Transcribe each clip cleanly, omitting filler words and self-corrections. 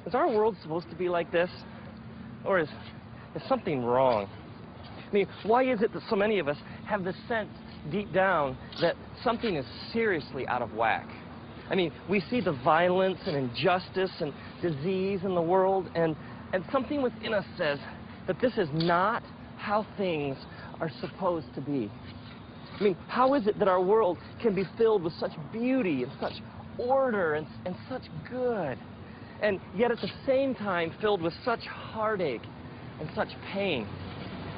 Is our world supposed to be like this? Or is something wrong? I mean, why is it that so many of us have this sense deep down that something is seriously out of whack? I mean, we see the violence and injustice and disease in the world, and something within us says that this is not how things are supposed to be. I mean, how is it that our world can be filled with such beauty and such order and such good, and yet at the same time filled with such heartache and such pain?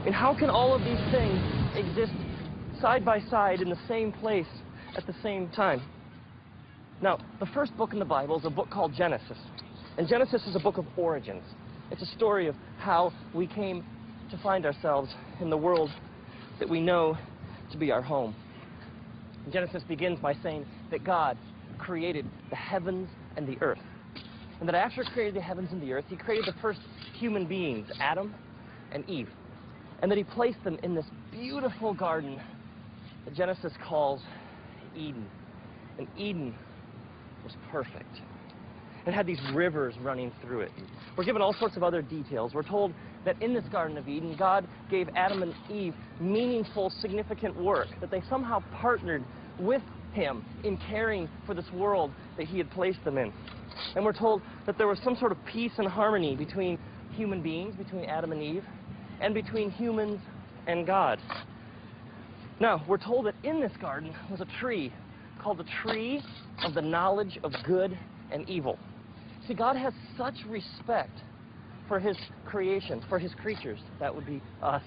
I mean, how can all of these things exist side by side in the same place at the same time? Now, the first book in the Bible is a book called Genesis. And Genesis is a book of origins. It's a story of how we came to find ourselves in the world that we know to be our home. Genesis begins by saying that God created the heavens and the earth. And that after he created the heavens and the earth, he created the first human beings, Adam and Eve. And that he placed them in this beautiful garden that Genesis calls Eden. And Eden was perfect. It had these rivers running through it. We're given all sorts of other details. We're told that in this Garden of Eden, God gave Adam and Eve meaningful, significant work, that they somehow partnered with him in caring for this world that he had placed them in. And we're told that there was some sort of peace and harmony between human beings, between Adam and Eve, and between humans and God. Now, we're told that in this garden was a tree called the tree of the knowledge of good and evil. See, God has such respect for his creation, for his creatures, that would be us,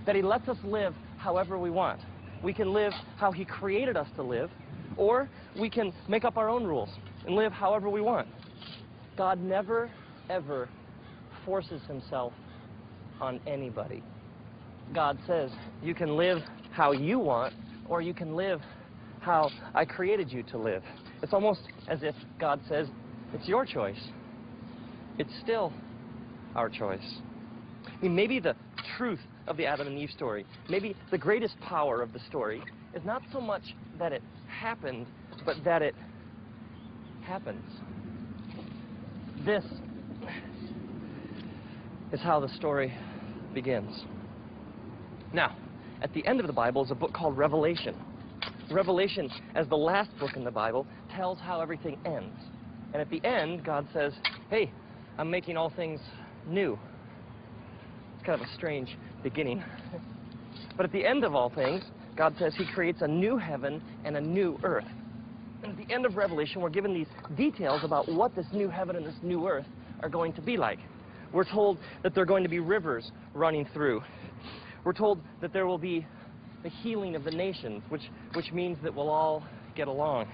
that he lets us live however we want. We can live how he created us to live, or we can make up our own rules and live however we want. God never, ever forces himself on anybody. God says, you can live how you want, or you can live how I created you to live. It's almost as if God says, it's your choice. It's still our choice. I mean, maybe the truth of the Adam and Eve story, maybe the greatest power of the story is not so much that it happened, but that it happens. This is how the story begins. Now, at the end of the Bible is a book called Revelation. Revelation, as the last book in the Bible, tells how everything ends. And at the end, God says, hey, I'm making all things new. It's kind of a strange beginning. But at the end of all things, God says he creates a new heaven and a new earth. And at the end of Revelation, we're given these details about what this new heaven and this new earth are going to be like. We're told that there are going to be rivers running through. We're told that there will be the healing of the nations, which means that we'll all get along.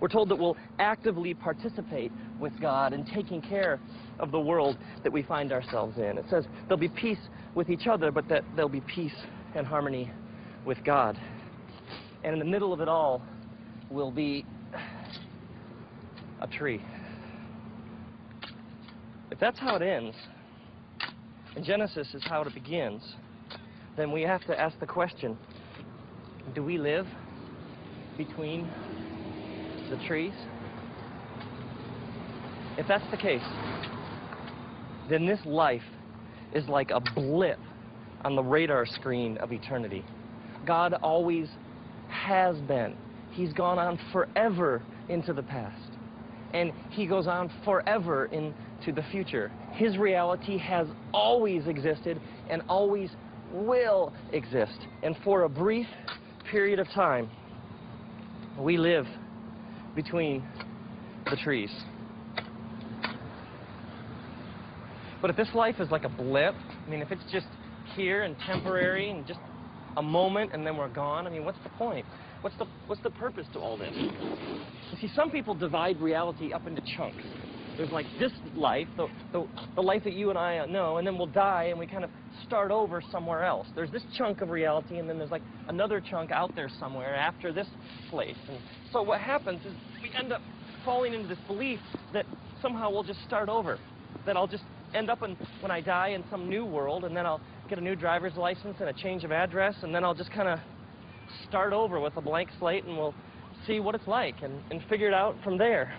We're told that we'll actively participate with God in taking care of the world that we find ourselves in. It says there'll be peace with each other, but that there'll be peace and harmony with God. And in the middle of it all will be a tree. If that's how it ends, and Genesis is how it begins, then we have to ask the question, do we live between the trees? If that's the case, then this life is like a blip on the radar screen of eternity. God always has been. He's gone on forever into the past. And he goes on forever into the future. His reality has always existed and always will exist. And for a brief period of time, we live between the trees. But if this life is like a blip, I mean, if it's just here and temporary and just a moment and then we're gone, I mean, what's the point? What's the purpose to all this? You see, some people divide reality up into chunks. There's like this life, the life that you and I know, and then we'll die and we kind of start over somewhere else. There's this chunk of reality, and then there's like another chunk out there somewhere after this place. And so what happens is we end up falling into this belief that somehow we'll just start over, that I'll just end up when I die in some new world, and then I'll get a new driver's license and a change of address, and then I'll just kind of start over with a blank slate, and we'll see what it's like and figure it out from there.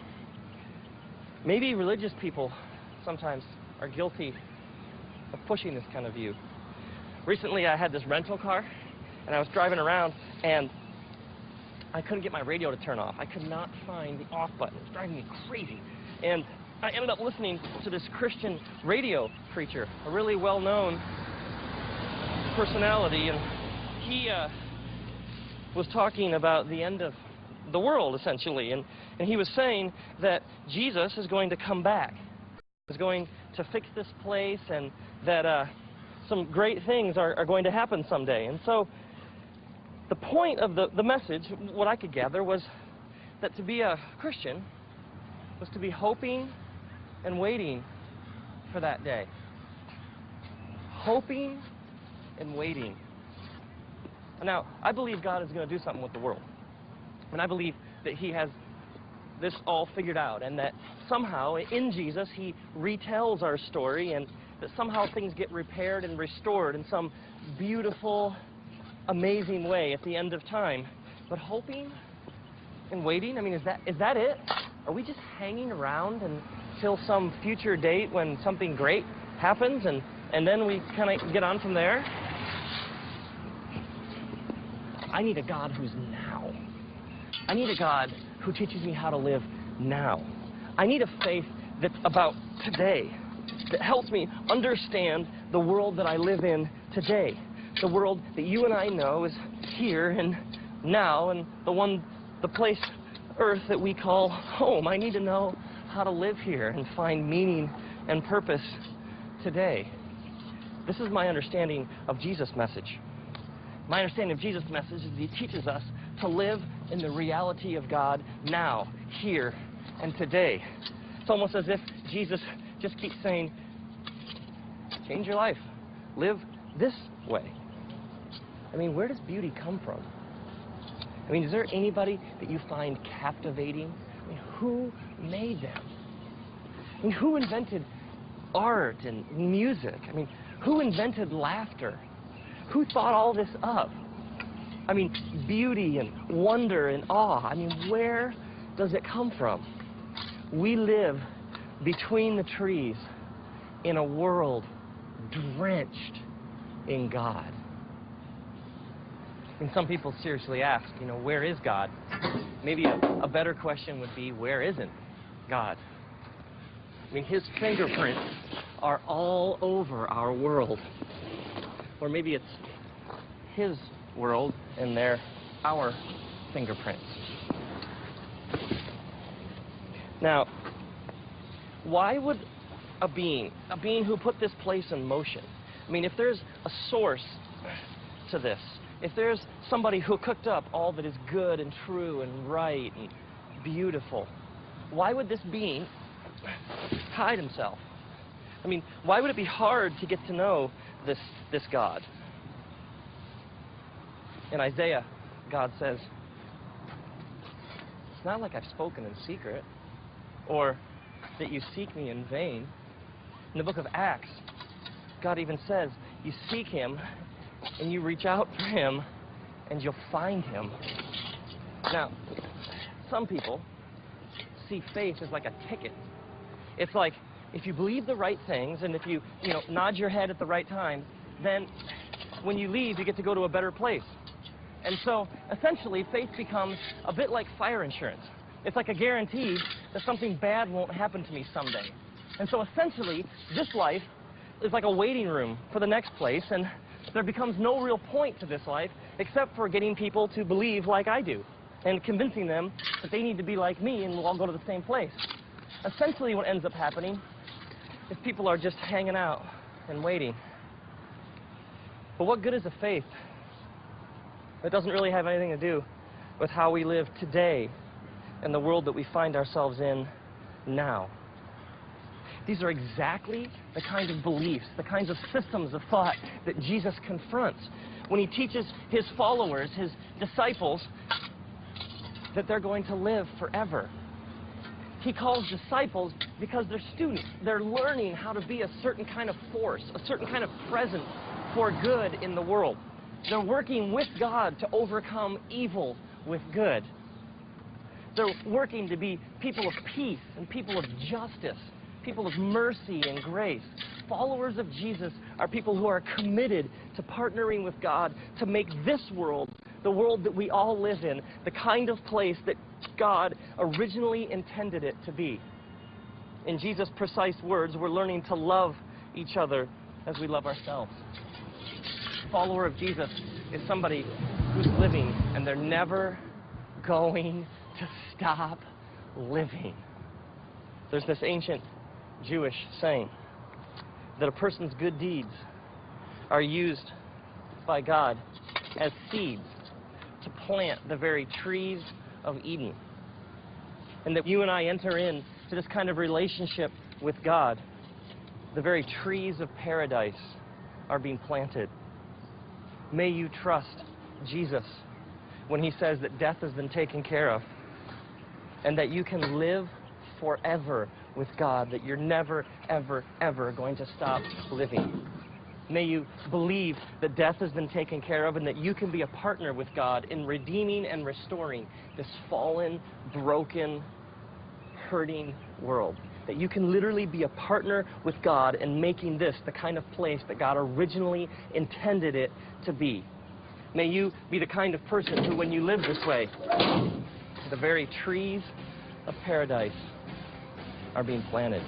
Maybe religious people sometimes are guilty of pushing this kind of view. Recently, I had this rental car, and I was driving around, and I couldn't get my radio to turn off. I could not find the off button. It was driving me crazy. And I ended up listening to this Christian radio preacher, a really well-known personality, and he was talking about the end of the world, essentially, and he was saying that Jesus is going to come back. He's going to fix this place, and that some great things are going to happen someday. And so the point of the message, what I could gather, was that to be a Christian was to be hoping and waiting for that day. Hoping and waiting. Now, I believe God is going to do something with the world. And I believe that He has this all figured out, and that somehow in Jesus He retells our story, and that somehow things get repaired and restored in some beautiful, amazing way at the end of time. But hoping and waiting, I mean, is that it? Are we just hanging around until some future date when something great happens, and then we kind of get on from there? I need a God who's now. I need a God who teaches me how to live now. I need a faith that's about today, that helps me understand the world that I live in today. The world that you and I know is here and now, and the place, earth, that we call home. I need to know how to live here and find meaning and purpose today. This is my understanding of Jesus' message. My understanding of Jesus' message is He teaches us to live in the reality of God now, here, and today. It's almost as if Jesus just keeps saying, change your life. Live this way. I mean, where does beauty come from? I mean, is there anybody that you find captivating? I mean, who made them? I mean, who invented art and music? I mean, who invented laughter? Who thought all this up? I mean, beauty and wonder and awe. I mean, where does it come from? We live between the trees in a world drenched in God. And some people seriously ask, where is God? Maybe a better question would be, where isn't God? I mean, His fingerprints are all over our world. Or maybe it's His world and they're our fingerprints. Now, why would a being who put this place in motion, I mean, if there's a source to this, if there's somebody who cooked up all that is good and true and right and beautiful, why would this being hide Himself? I mean, why would it be hard to get to know this God? In Isaiah, God says, it's not like I've spoken in secret, or that you seek me in vain. In the book of Acts, God even says, you seek Him, and you reach out for Him, and you'll find Him. Now, some people see faith as like a ticket. It's like, if you believe the right things, and if you nod your head at the right time, then when you leave, you get to go to a better place. And so, essentially, faith becomes a bit like fire insurance. It's like a guarantee that something bad won't happen to me someday. And so, essentially, this life is like a waiting room for the next place, and there becomes no real point to this life except for getting people to believe like I do and convincing them that they need to be like me and we'll all go to the same place. Essentially, what ends up happening is people are just hanging out and waiting. But what good is a faith that doesn't really have anything to do with how we live today and the world that we find ourselves in now? These are exactly the kind of beliefs, the kinds of systems of thought that Jesus confronts when He teaches His followers, His disciples, that they're going to live forever. He calls disciples because they're students. They're learning how to be a certain kind of force, a certain kind of presence for good in the world. They're working with God to overcome evil with good. They're working to be people of peace and people of justice, people of mercy and grace. Followers of Jesus are people who are committed to partnering with God to make this world, the world that we all live in, the kind of place that God originally intended it to be. In Jesus' precise words, we're learning to love each other as we love ourselves. A follower of Jesus is somebody who's living, and they're never going to stop living. There's this ancient Jewish saying that a person's good deeds are used by God as seeds to plant the very trees of Eden. And that you and I enter into this kind of relationship with God, the very trees of paradise are being planted. May you trust Jesus when he says that death has been taken care of and that you can live forever with God, that you're never, ever, ever going to stop living. May you believe that death has been taken care of and that you can be a partner with God in redeeming and restoring this fallen, broken, hurting world. That you can literally be a partner with God in making this the kind of place that God originally intended it to be. May you be the kind of person who, when you live this way, the very trees of paradise are being planted.